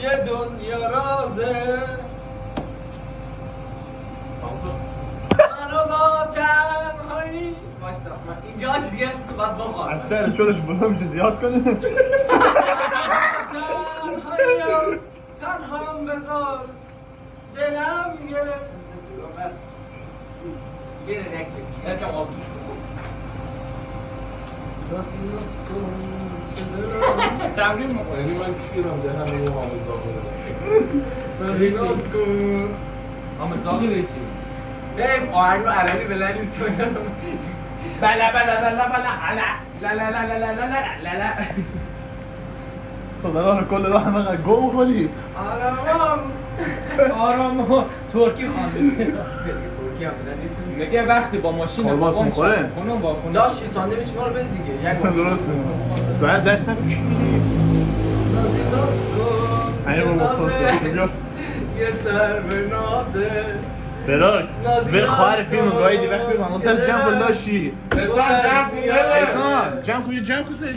یه دنیا رازه منو با تنهایی باشتا من اینجا دیگه صحبت بخواه از سر چونش بلا میشه زیاد کنه تنهایی تنهام بذار دلم گرفت یه نکت یکم آب تمرین میکنه یعنی من کشیرم دهن اون حامد زاغره حامد زاغی به چی؟ حیف آهنگ عربی بلدی سویدم بلا بلا بلا بلا لا لا لا لا لا لا لا لا خدا را کل راه فقط گم خونی آرام ترکی خوانده ترکی هم بلد نیست میگه وقتی با ماشین کالباس میخوره؟ کنم با کنم داشتی ساندویچ ما رو بده دیگه یک درست میگم باید دستم اینه با مفرد یه سر به نازه براک بر خواهر فیلم گاهی دی وقت بگم اصلا جمع بلاشی بزن جمع کن جمع کن